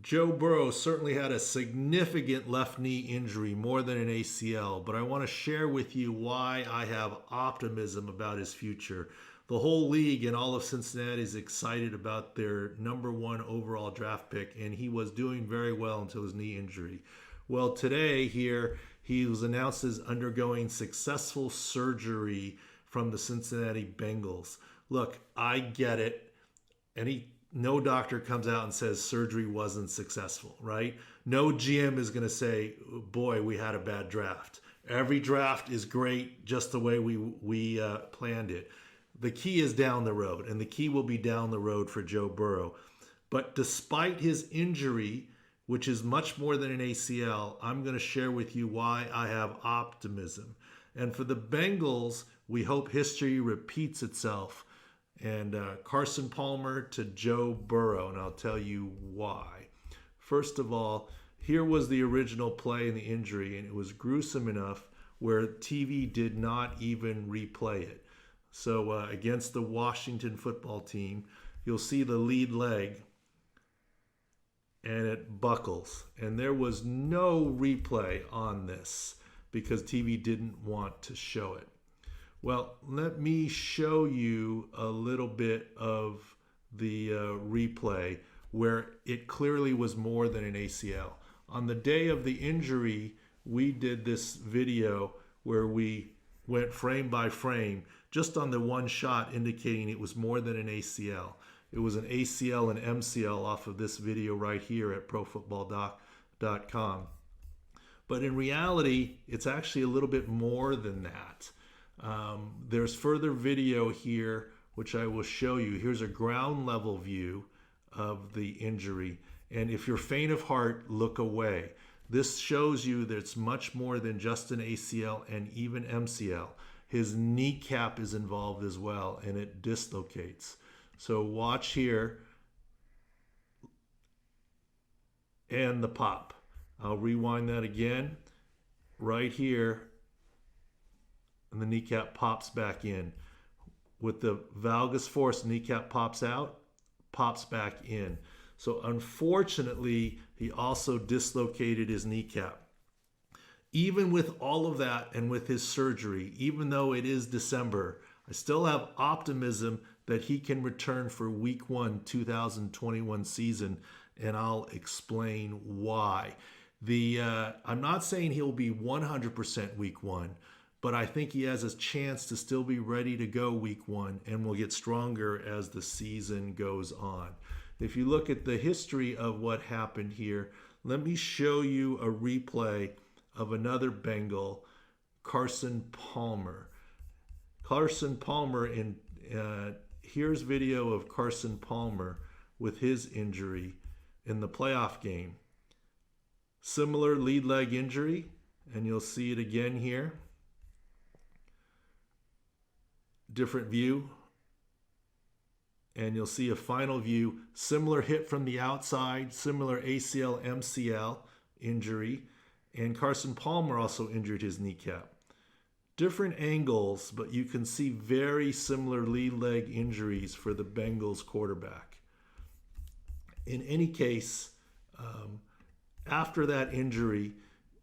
Joe Burrow certainly had a significant left knee injury, more than an ACL, but I want to share with you why I have optimism about his future. The whole league and all of Cincinnati is excited about their #1 overall draft pick, and he was doing very well until his knee injury. Well, today here, he was announced as undergoing successful surgery from the Cincinnati Bengals. Look, I get it. No doctor comes out and says surgery wasn't successful, right? No GM is going to say, boy, we had a bad draft. Every draft is great just the way we planned it. The key is down the road, and the key will be down the road for Joe Burrow. But despite his injury, which is much more than an ACL, I'm going to share with you why I have optimism. And for the Bengals, we hope history repeats itself. And Carson Palmer to Joe Burrow, and I'll tell you why. First of all, here was the original play in the injury, and it was gruesome enough where TV did not even replay it. So against the Washington football team, you'll see the lead leg, and it buckles. And there was no replay on this because TV didn't want to show it. Well, let me show you a little bit of the replay where it clearly was more than an ACL. On the day of the injury, we did this video where we went frame by frame just on the one shot indicating it was more than an ACL. It was an ACL and MCL off of this video right here at profootballdoc.com. But in reality, it's actually a little bit more than that. There's further video here, which I will show you. Here's a ground level view of the injury. And if you're faint of heart, look away. This shows you that it's much more than just an ACL and even MCL. His kneecap is involved as well, and it dislocates. So watch here and the pop. I'll rewind that again. Right here, and the kneecap pops back in. With the valgus force, kneecap pops out, pops back in. So unfortunately, he also dislocated his kneecap. Even with all of that and with his surgery, even though it is December, I still have optimism that he can return for Week 1, 2021 season, and I'll explain why. I'm not saying he'll be 100% Week 1, but I think he has a chance to still be ready to go Week 1 and will get stronger as the season goes on. If you look at the history of what happened here, let me show you a replay of another Bengal, Carson Palmer. Carson Palmer, here's video of Carson Palmer with his injury in the playoff game. Similar lead leg injury, and you'll see it again here. Different view, and you'll see a final view. Similar hit from the outside, similar ACL, MCL injury, and Carson Palmer also injured his kneecap. Different angles, but you can see very similar lead leg injuries for the Bengals quarterback. In any case, after that injury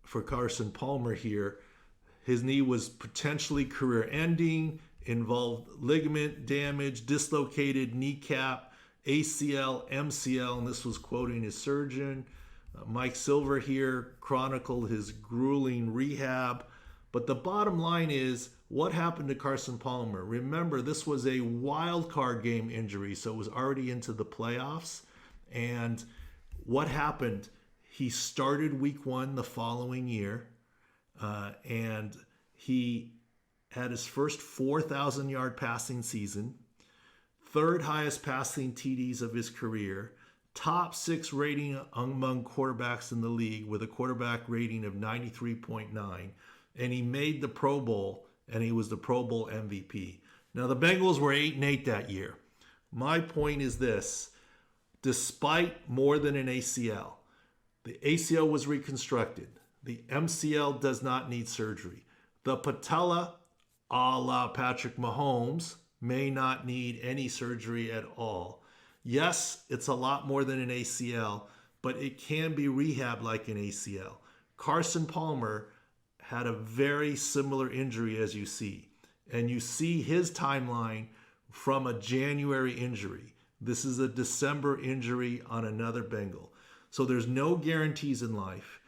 for Carson Palmer here, his knee was potentially career-ending, involved ligament damage, dislocated kneecap, ACL, MCL, and this was quoting his surgeon. Mike Silver here chronicled his grueling rehab. But the bottom line is, what happened to Carson Palmer? Remember, this was a wild card game injury, so it was already into the playoffs. And what happened? He started Week 1 the following year, and he had his first 4,000-yard passing season, third highest passing TDs of his career, top 6 rating among quarterbacks in the league with a quarterback rating of 93.9, and he made the Pro Bowl, and he was the Pro Bowl MVP. Now, the Bengals were 8-8 that year. My point is this: despite more than an ACL, the ACL was reconstructed. The MCL does not need surgery. The patella, a la Patrick Mahomes, may not need any surgery at all. Yes, it's a lot more than an ACL, but it can be rehabbed like an ACL. Carson Palmer had a very similar injury as you see. And you see his timeline from a January injury. This is a December injury on another Bengal. So there's no guarantees in life.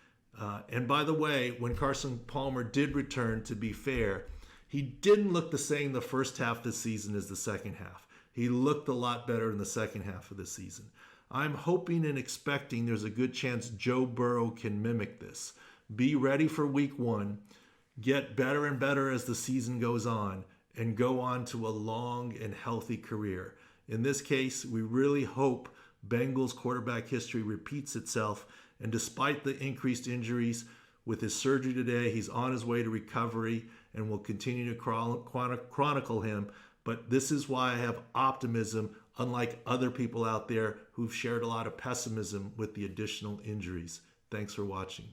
And by the way, when Carson Palmer did return, to be fair, he didn't look the same the first half of the season as the second half. He looked a lot better in the second half of the season. I'm hoping and expecting there's a good chance Joe Burrow can mimic this. Be ready for week 1, get better and better as the season goes on, and go on to a long and healthy career. In this case, we really hope Bengals quarterback history repeats itself, and despite the increased injuries, with his surgery today, he's on his way to recovery, and we'll continue to chronicle him. But this is why I have optimism, unlike other people out there who've shared a lot of pessimism with the additional injuries. Thanks for watching.